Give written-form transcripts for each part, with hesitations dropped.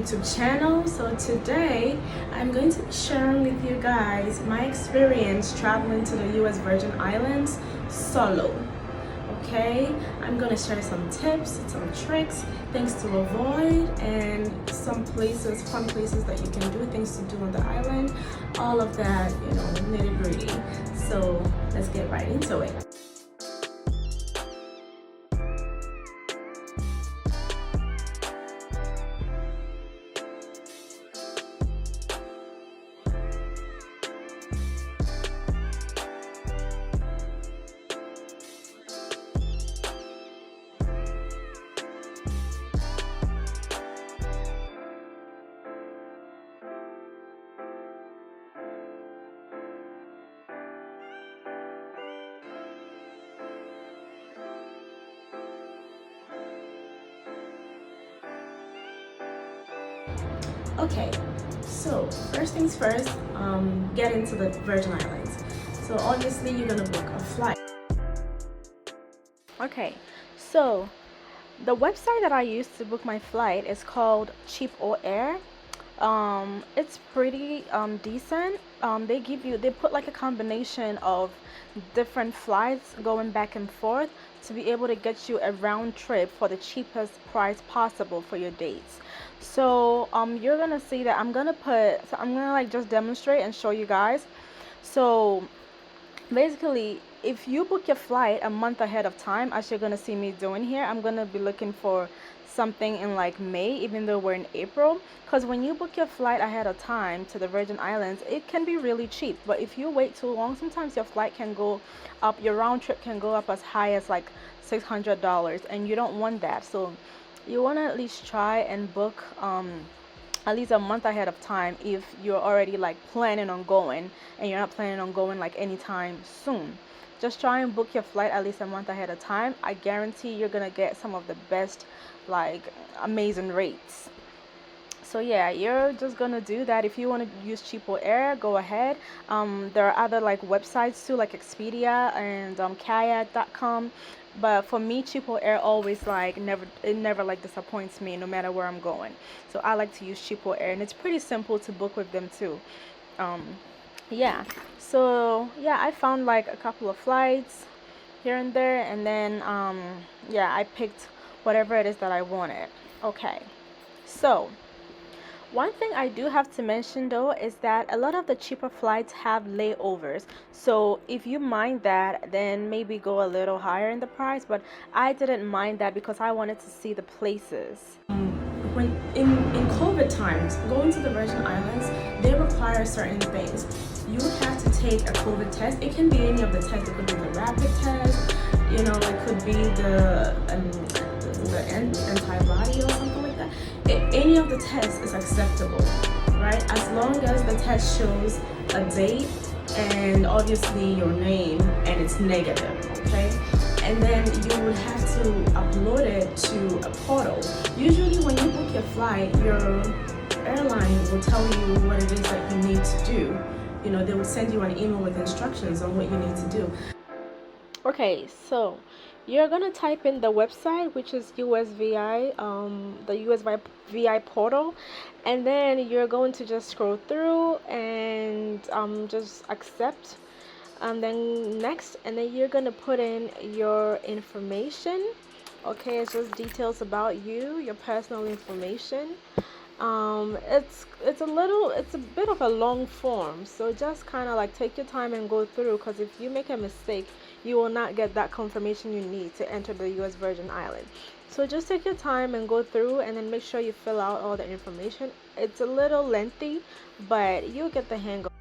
YouTube channel. So today I'm going to be sharing with you guys my experience traveling to the US Virgin Islands solo. Okay, I'm gonna share some tips, some tricks, things to avoid, and some places, fun places that you can do, things to do on the island, all of that, you know, nitty gritty. So let's get right into it. Okay, so first things first, get into the Virgin Islands. So obviously you're gonna book a flight. Okay, so the website that I used to book my flight is called Cheap or Air. It's pretty decent. They put like a combination of different flights going back and forth to be able to get you a round trip for the cheapest price possible for your dates. So you're gonna see that I'm gonna like just demonstrate and show you guys. So basically, if you book your flight a month ahead of time, as you're gonna see me doing here, I'm gonna be looking for something in like May, even though we're in April, because when you book your flight ahead of time to the Virgin Islands, it can be really cheap. But if you wait too long, sometimes your flight can go up, your round trip can go up as high as like $600, and you don't want that. So you want to at least try and book at least a month ahead of time if you're already like planning on going and you're not planning on going like anytime soon. Just try and book your flight at least a month ahead of time. I guarantee you're gonna get some of the best, like, amazing rates. So yeah, you're just gonna do that. If you want to use Cheap or Air, go ahead. There are other like websites too, like Expedia and Kayak.com. But for me, Cheap or Air always like never like disappoints me, no matter where I'm going. So I like to use Cheap or Air, and it's pretty simple to book with them too. Um, yeah. So yeah, I found like a couple of flights here and there, and then yeah, I picked whatever it is that I wanted. Okay. So one thing I do have to mention though is that a lot of the cheaper flights have layovers. So if you mind that, then maybe go a little higher in the price, but I didn't mind that because I wanted to see the places. When in COVID times, going to the Virgin Islands, they require certain things. You would have to take a COVID test. It can be any of the tests. It could be the rapid test, you know, it could be the antibody or something like that. Any of the tests is acceptable, right? As long as the test shows a date and obviously your name and it's negative, okay? And then you would have to upload it to a portal. Usually when you book your flight, your airline will tell you what it is that you need to do. You know, they will send you an email with instructions on what you need to do. Okay, so you're gonna type in the website, which is USVI, the USVI portal, and then you're going to just scroll through and just accept, and then next, and then you're gonna put in your information. Okay, it's just details about you, your personal information. It's a bit of a long form, so just kind of like take your time and go through, because if you make a mistake, you will not get that confirmation you need to enter the US Virgin Island. So just take your time and go through, and then make sure you fill out all the information. It's a little lengthy, but you'll get the hang of it.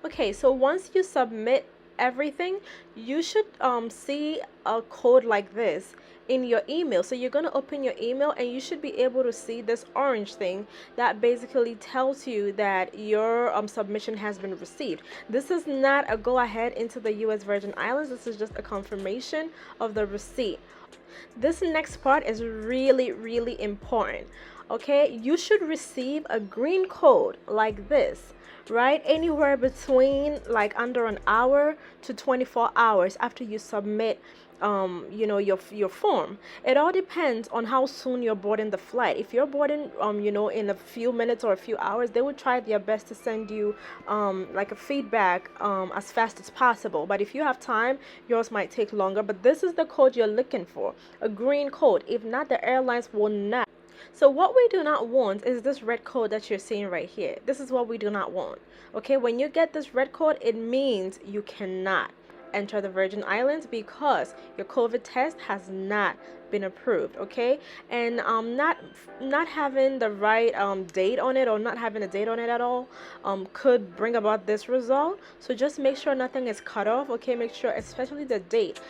Okay, so once you submit everything, you should see a code like this in your email. So you're going to open your email, and you should be able to see this orange thing that basically tells you that your submission has been received. This is not a go ahead into the US Virgin Islands. This is just a confirmation of the receipt. This next part is really important. Okay, you should receive a green code like this, right? Anywhere between like under an hour to 24 hours after you submit your form. It all depends on how soon you're boarding the flight. If you're boarding in a few minutes or a few hours, they will try their best to send you like a feedback as fast as possible. But if you have time, yours might take longer. But this is the code you're looking for, a green code. If not, the airlines will not. So what we do not want is this red code that you're seeing right here. This is what we do not want. Okay, when you get this red code, it means you cannot enter the Virgin Islands because your COVID test has not been approved. Okay, and not having the right date on it, or not having a date on it at all could bring about this result. So just make sure nothing is cut off. Okay, make sure especially the date.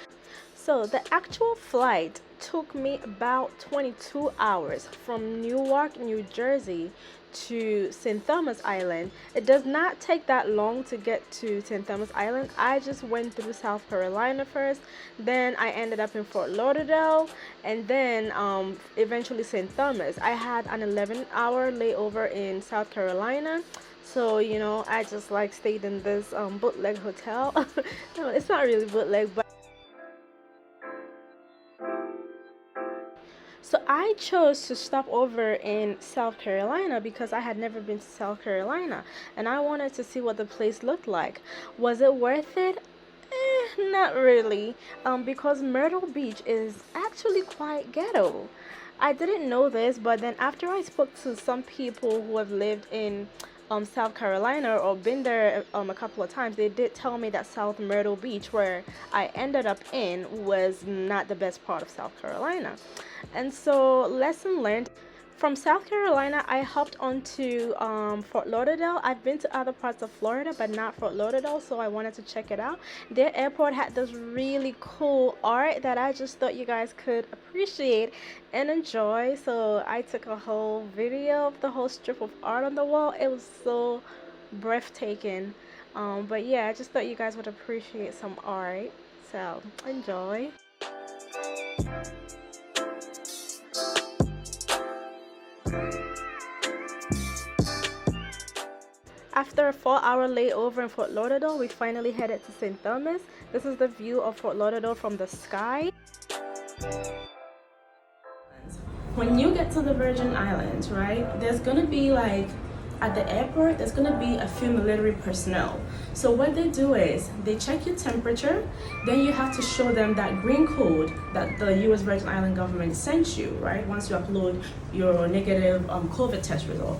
So the actual flight took me about 22 hours from Newark, New Jersey to St. Thomas Island. It does not take that long to get to St. Thomas Island. I just went through South Carolina first, then I ended up in Fort Lauderdale, and then eventually St. Thomas. I had an 11-hour layover in South Carolina. So, I just like stayed in this bootleg hotel. No, it's not really bootleg, but so I chose to stop over in South Carolina because I had never been to South Carolina and I wanted to see what the place looked like. Was it worth it? Not really, because Myrtle Beach is actually quite ghetto. I didn't know this, but then after I spoke to some people who have lived in South Carolina or been there a couple of times, they did tell me that South Myrtle Beach, where I ended up in, was not the best part of South Carolina. And so, lesson learned. From South Carolina, I hopped onto Fort Lauderdale. I've been to other parts of Florida, but not Fort Lauderdale, so I wanted to check it out. Their airport had this really cool art that I just thought you guys could appreciate and enjoy. So I took a whole video of the whole strip of art on the wall. It was so breathtaking. But yeah, I just thought you guys would appreciate some art. So enjoy. After a 4-hour layover in Fort Lauderdale, we finally headed to St. Thomas. This is the view of Fort Lauderdale from the sky. When you get to the Virgin Islands, right, there's going to be at the airport, there's going to be a few military personnel. So what they do is they check your temperature, then you have to show them that green code that the U.S. Virgin Island government sent you, right, once you upload your negative COVID test result.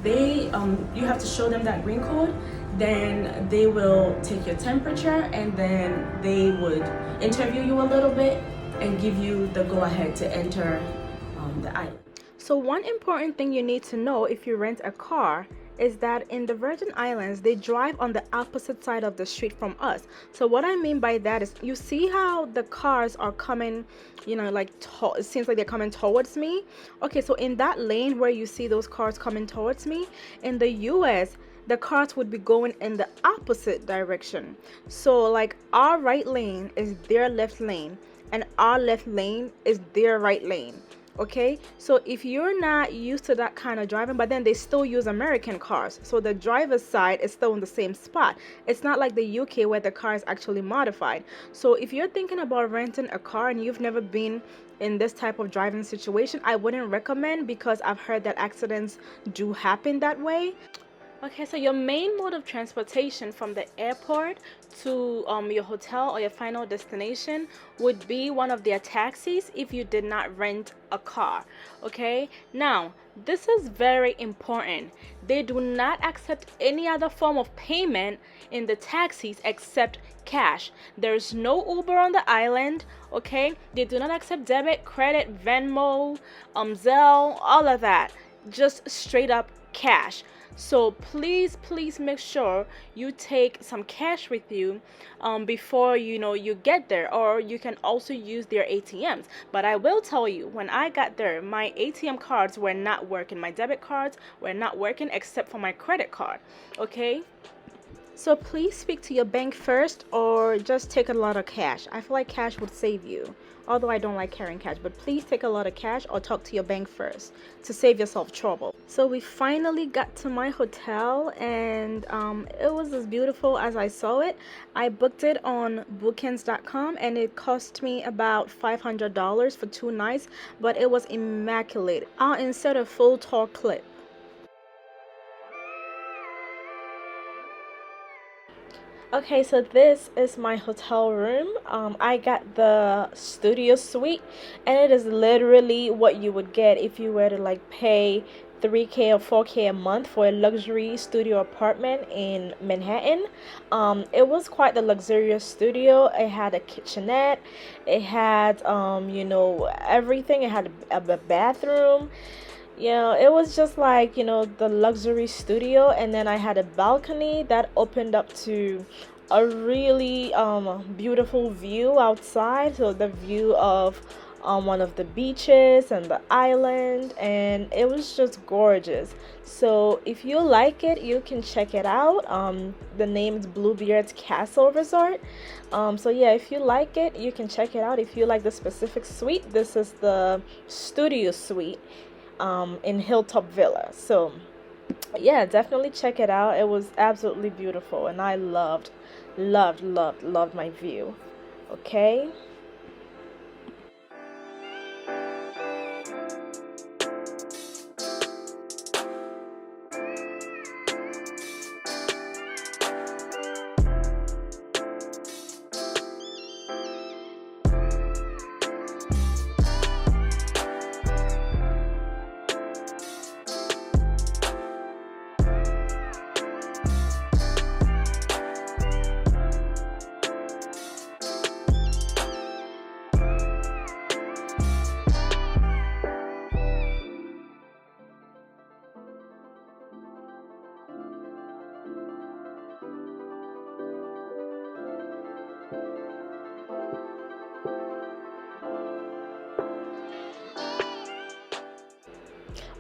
You have to show them that green code, then they will take your temperature, and then they would interview you a little bit and give you the go-ahead to enter the island. So one important thing you need to know if you rent a car is that in the Virgin Islands, they drive on the opposite side of the street from us. So what I mean by that is, you see how the cars are coming, it seems like they're coming towards me. Okay, so in that lane where you see those cars coming towards me, in the US, the cars would be going in the opposite direction. So our right lane is their left lane, and our left lane is their right lane. Okay, so if you're not used to that kind of driving, but then they still use American cars, so the driver's side is still in the same spot. It's not like the UK where the car is actually modified. So if you're thinking about renting a car and you've never been in this type of driving situation, I wouldn't recommend, because I've heard that accidents do happen that way. Okay, so your main mode of transportation from the airport to your hotel or your final destination would be one of their taxis if you did not rent a car. Okay, now this is very important. They do not accept any other form of payment in the taxis except cash. There's no Uber on the island. Okay, they do not accept debit, credit, Venmo, Zelle, all of that. Just straight up cash. So please make sure you take some cash with you before you get there, or you can also use their ATMs. But I will tell you, when I got there, my ATM cards were not working. My debit cards were not working except for my credit card. Okay, So please speak to your bank first or just take a lot of cash. I feel like cash would save you. Although I don't like carrying cash, but please take a lot of cash or talk to your bank first to save yourself trouble. So we finally got to my hotel, and it was as beautiful as I saw it. I booked it on bookings.com and it cost me about $500 for 2 nights, but it was immaculate. I'll insert a full tour clip. Okay, so this is my hotel room. I got the studio suite, and it is literally what you would get if you were to like pay 3K or 4K a month for a luxury studio apartment in Manhattan. It was quite the luxurious studio. It had a kitchenette, it had everything. It had a bathroom. It was just like, the luxury studio, and then I had a balcony that opened up to a really beautiful view outside. So the view of one of the beaches and the island, and it was just gorgeous. So if you like it, you can check it out. The name is Bluebeard's Castle Resort. So yeah, if you like it, you can check it out. If you like the specific suite, this is the studio suite in Hilltop Villa. So yeah, definitely check it out. It was absolutely beautiful, and I loved my view. Okay.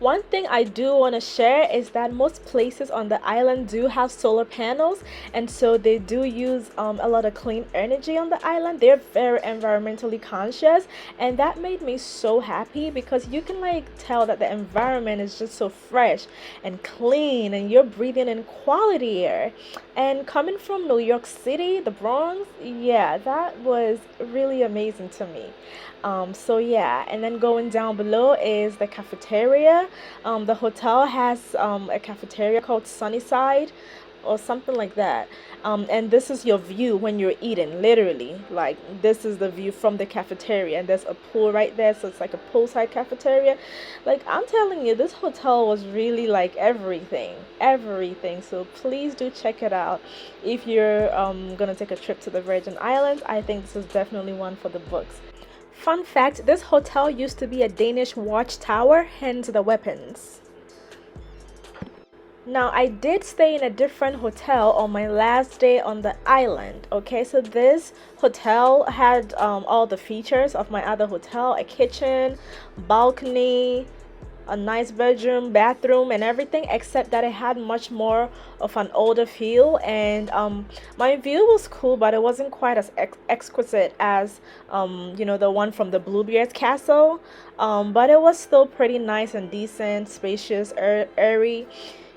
One thing I do want to share is that most places on the island do have solar panels, and so they do use a lot of clean energy on the island. They're very environmentally conscious, and that made me so happy because you can like tell that the environment is just so fresh and clean, and you're breathing in quality air. And coming from New York City, the Bronx, yeah, that was really amazing to me. So yeah, and then going down below is the cafeteria. The hotel has a cafeteria called Sunnyside or something like that. And this is your view when you're eating, literally. Like, this is the view from the cafeteria, and there's a pool right there, so it's like a poolside cafeteria. Like, I'm telling you, this hotel was really like everything, everything. So please do check it out. If you're gonna take a trip to the Virgin Islands, I think this is definitely one for the books. Fun fact, this hotel used to be a Danish watchtower, hence the weapons. Now, I did stay in a different hotel on my last day on the island. Okay, so this hotel had all the features of my other hotel: a kitchen, balcony, a nice bedroom, bathroom, and everything, except that it had much more of an older feel. And my view was cool, but it wasn't quite as exquisite as the one from the Bluebeard's Castle. But it was still pretty nice and decent, spacious, airy.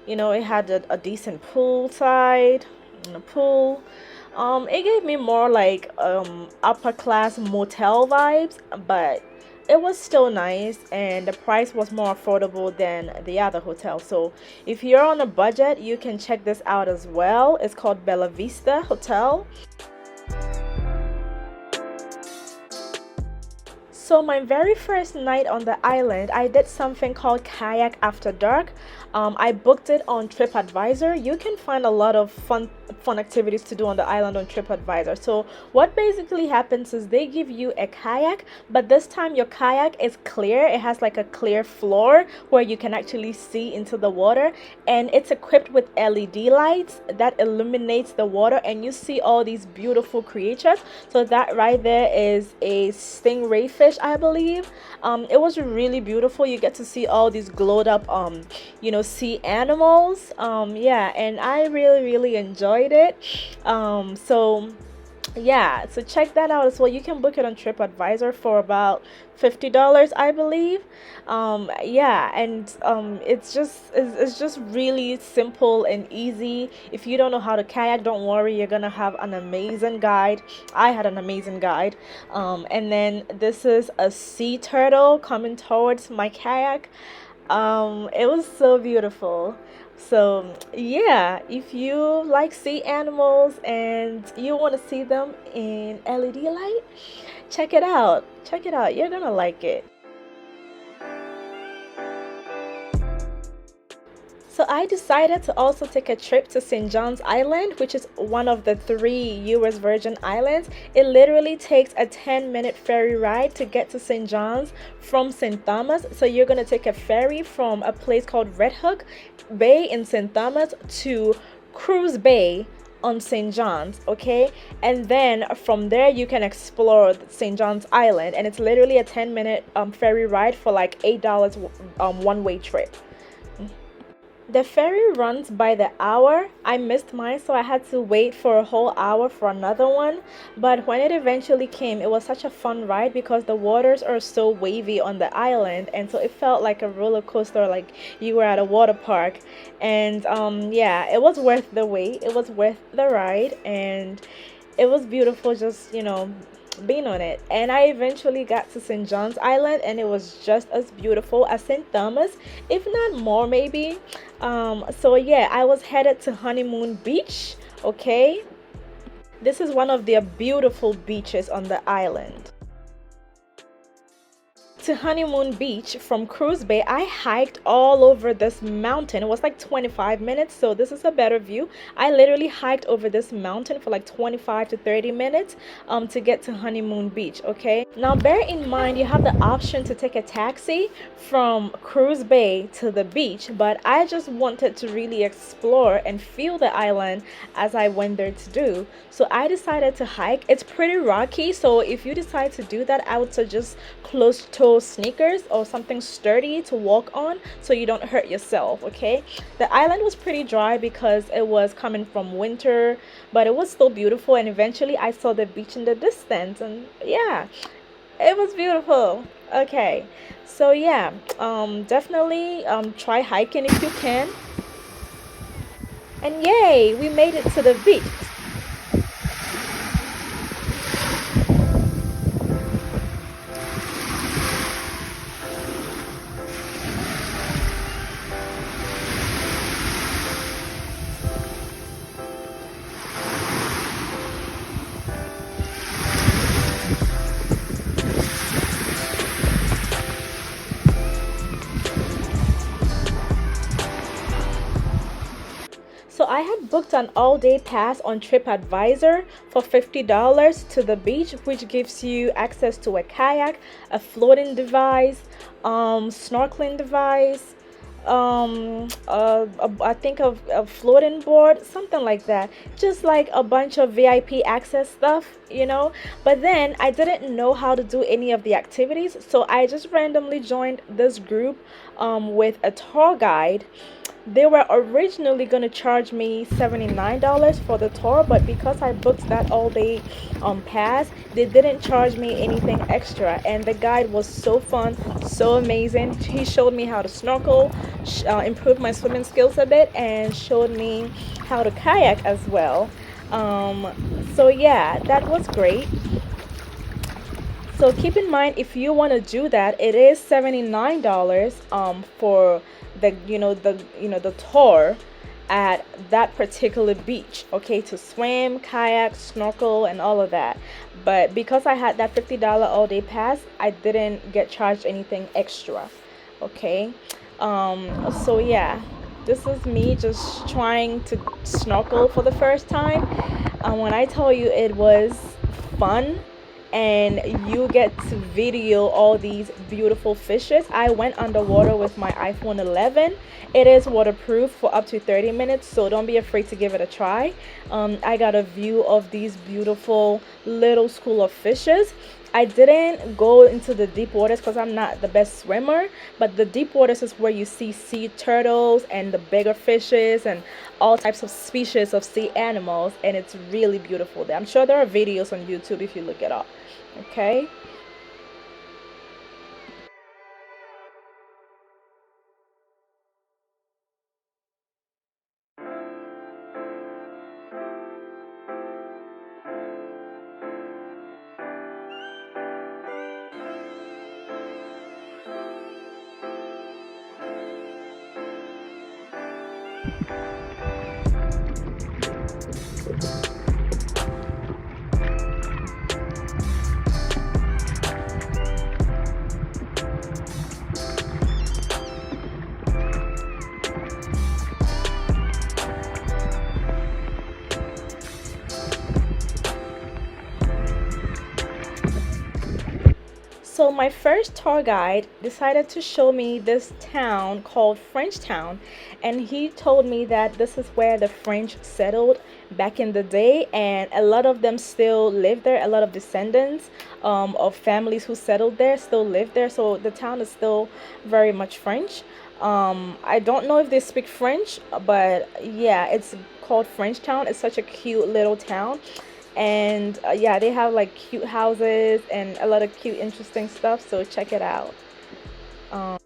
It had a decent pool side and a pool. It gave me more like upper class motel vibes, but it was still nice, and the price was more affordable than the other hotel. So if you're on a budget, you can check this out as well. It's called Bella Vista Hotel. So my very first night on the island, I did something called Kayak After Dark. I booked it on TripAdvisor. You can find a lot of fun activities to do on the island on TripAdvisor. So what basically happens is they give you a kayak, but this time your kayak is clear. It has like a clear floor where you can actually see into the water, and it's equipped with LED lights that illuminates the water, and you see all these beautiful creatures. So that right there is a stingray fish, I believe. It was really beautiful. You get to see all these glowed up sea animals. Yeah, and I really enjoyed it. So yeah, so check that out as well. You can book it on TripAdvisor for about $50, I believe. Yeah, and it's just really simple and easy. If you don't know how to kayak, don't worry, you're gonna have an amazing guide. I had an amazing guide. And then this is a sea turtle coming towards my kayak. It was so beautiful. So, yeah, if you like sea animals and you want to see them in LED light, check it out. Check it out. You're gonna like it. So I decided to also take a trip to St. John's Island, which is one of the three US Virgin Islands. It literally takes a 10-minute ferry ride to get to St. John's from St. Thomas. So you're going to take a ferry from a place called Red Hook Bay in St. Thomas to Cruise Bay on St. John's, okay? And then from there you can explore St. John's Island, and it's literally a 10-minute ferry ride for like $8 one-way trip. The ferry runs by the hour. I missed mine, so I had to wait for a whole hour for another one. But when it eventually came, it was such a fun ride because the waters are so wavy on the island, and so it felt like a roller coaster, like you were at a water park. And yeah, it was worth the wait. It was worth the ride, and it was beautiful just, being on it. And I eventually got to St. John's Island, and it was just as beautiful as St. Thomas, if not more maybe. So yeah, I was headed to Honeymoon Beach, okay? This is one of their beautiful beaches on the island. To Honeymoon Beach from Cruise Bay, I hiked all over this mountain. It was like 25 minutes, so this is a better view. I literally hiked over this mountain for like 25 to 30 minutes to get to Honeymoon Beach, okay? Now bear in mind you have the option to take a taxi from Cruise Bay to the beach, but I just wanted to really explore and feel the island as I went there to do. So I decided to hike. It's pretty rocky, so if you decide to do that, I would suggest closed-toe sneakers or something sturdy to walk on so you don't hurt yourself, okay? The island was pretty dry because it was coming from winter, but it was still beautiful, and eventually I saw the beach in the distance, and yeah, it was beautiful. Okay, so yeah, definitely try hiking if you can. And yay, we made it to the beach. So I had booked an all-day pass on TripAdvisor for $50 to the beach, which gives you access to a kayak, a floating device, snorkeling device, I think of a floating board, something like that. Just like a bunch of VIP access stuff. But then I didn't know how to do any of the activities, so I just randomly joined this group with a tour guide. They were originally going to charge me $79 for the tour, but because I booked that all day pass, they didn't charge me anything extra. And the guide was so fun, so amazing. He showed me how to snorkel, improved my swimming skills a bit, and showed me how to kayak as well. So yeah, that was great. So keep in mind, if you want to do that, it is $79 for the tour at that particular beach, okay, to swim, kayak, snorkel, and all of that. But because I had that $50 all day pass, I didn't get charged anything extra, okay? So yeah, this is me just trying to snorkel for the first time. When I tell you it was fun, and you get to video all these beautiful fishes. I went underwater with my iPhone 11. It is waterproof for up to 30 minutes, so don't be afraid to give it a try. I got a view of these beautiful little school of fishes. I didn't go into the deep waters because I'm not the best swimmer, but the deep waters is where you see sea turtles and the bigger fishes and all types of species of sea animals, and it's really beautiful there. I'm sure there are videos on YouTube if you look it up. Okay. So my first tour guide decided to show me this town called Frenchtown, and he told me that this is where the French settled back in the day, and a lot of them still live there. A lot of descendants of families who settled there still live there. So the town is still very much French. I don't know if they speak French, but yeah, it's called Frenchtown. It's such a cute little town, and yeah, they have like cute houses and a lot of cute interesting stuff, so check it out. um,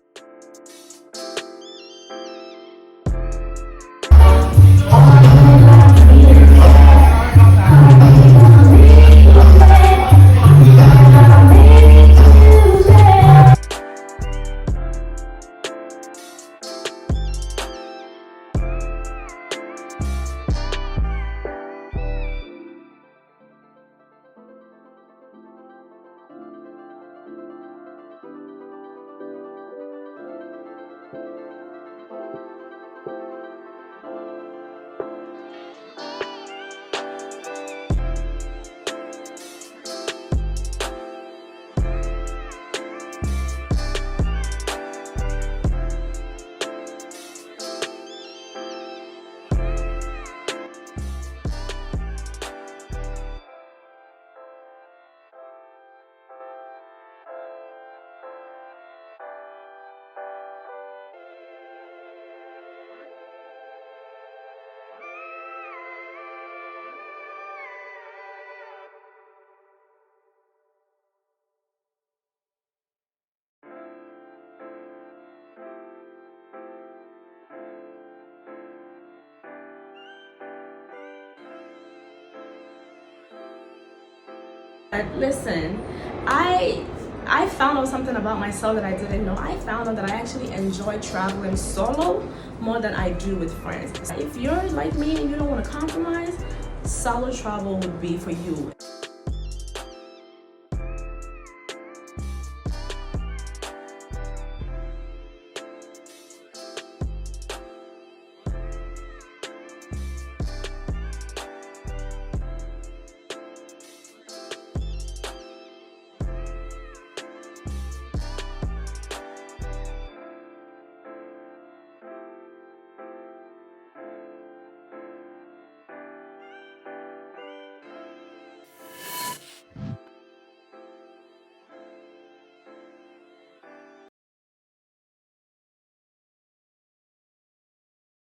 Listen, I found out something about myself that I didn't know. I found out that I actually enjoy traveling solo more than I do with friends. If you're like me and you don't want to compromise, solo travel would be for you.